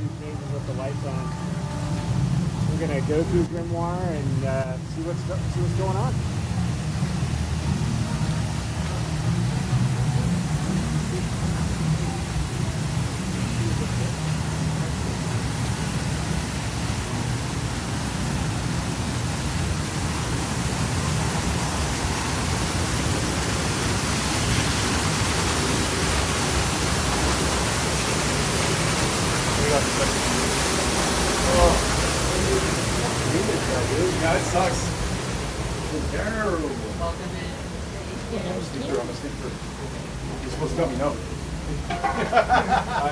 these pages with the lights on. We're gonna go through Grimoire and see what's going on. Yeah, it sucks. It's terrible. I'm a sneaker. You're supposed to tell me no. I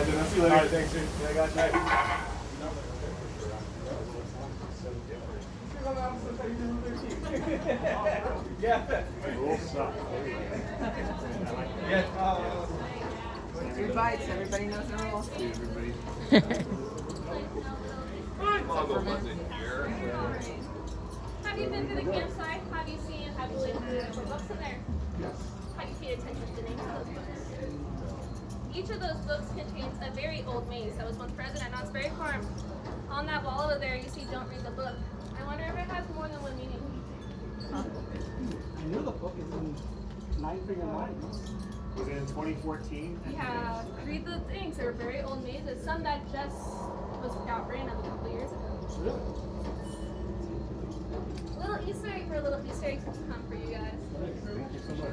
did. I'll see you later. All right, thanks, dude. Yeah, I got you. Yeah. Rules suck. Yeah. 3 bites, everybody knows the rules. Have you been to the campsite? Have you looked for books in there? Yes. Have you paid attention to the names of those books? Each of those books contains a very old maze that was once present at Knott's Berry Farm. On that wall over there, you see "Don't read the book." I wonder if it has more than one meaning. I knew the book is in 9 Finger Lines. Was it in 2014? Yeah, read the things. They're very old mazes. Some that just was out random a couple years ago. A little Easter egg for a little Easter egg to come for you guys. Thank you so much.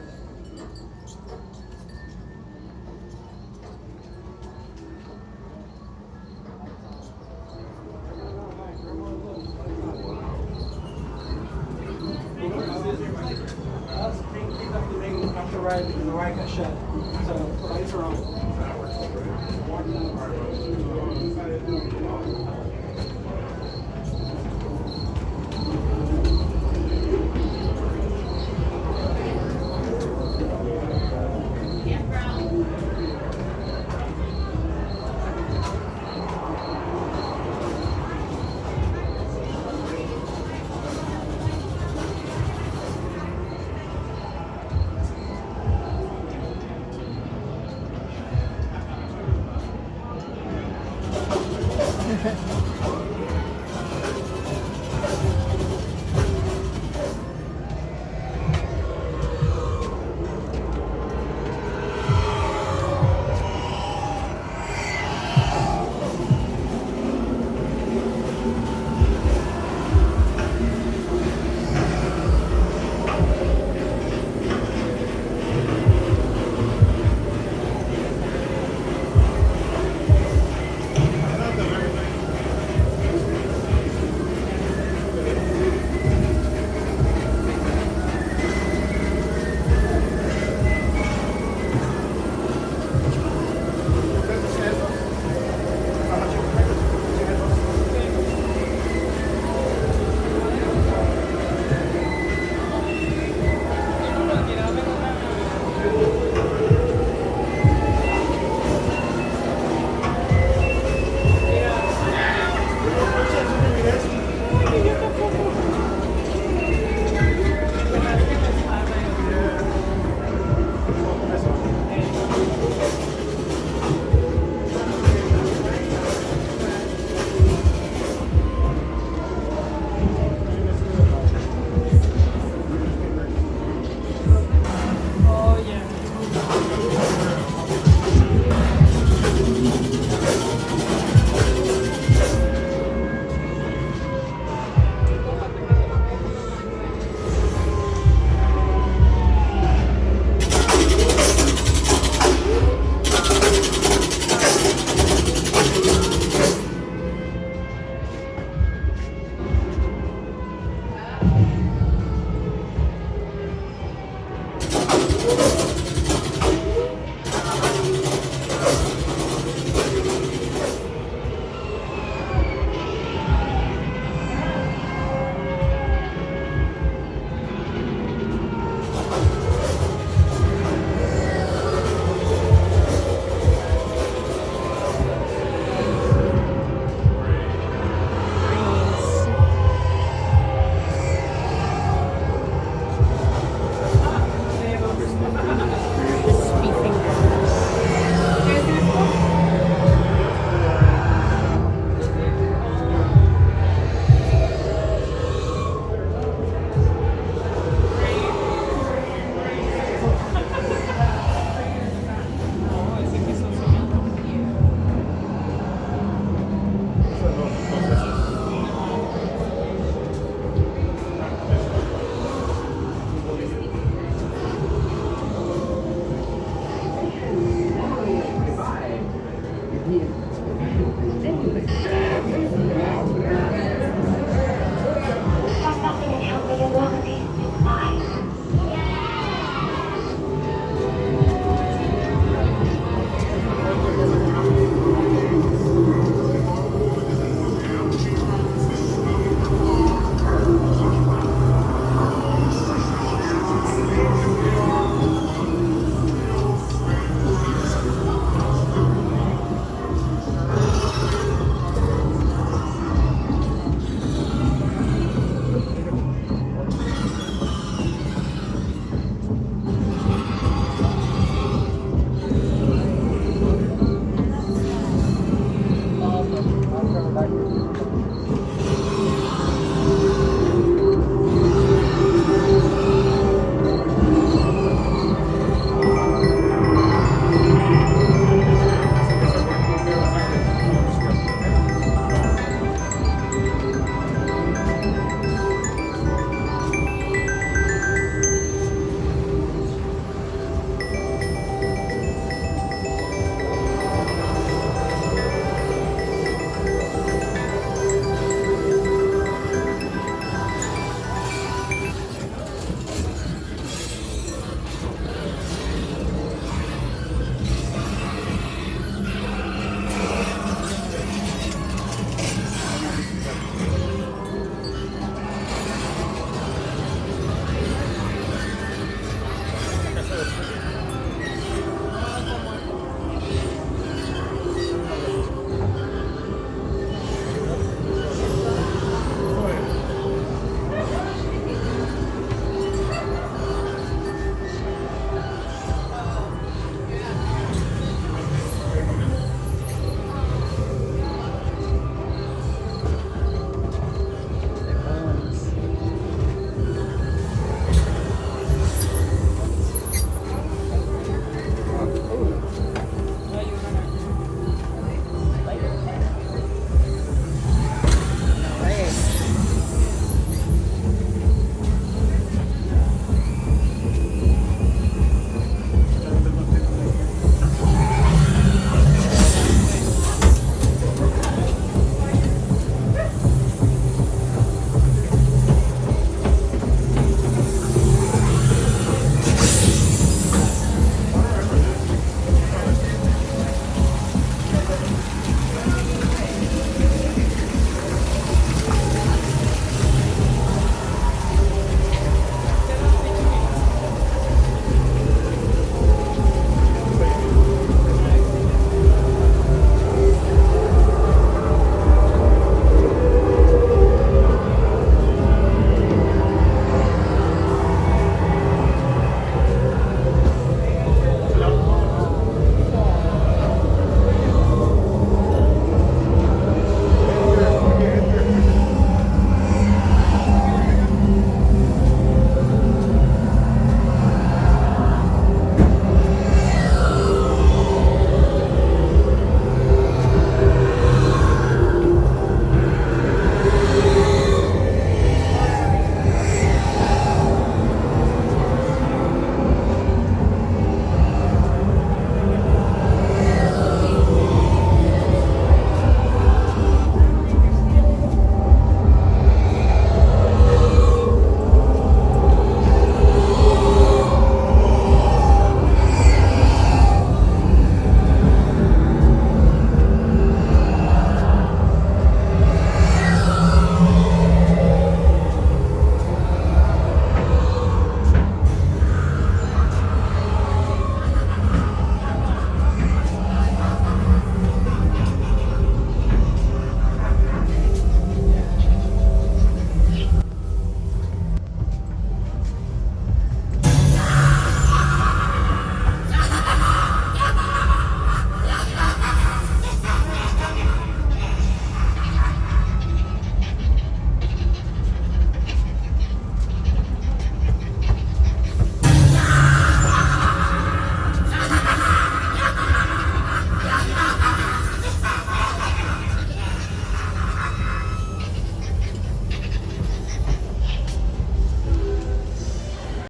Us being picked up the thing after riding the ride got shut. So the lights are on.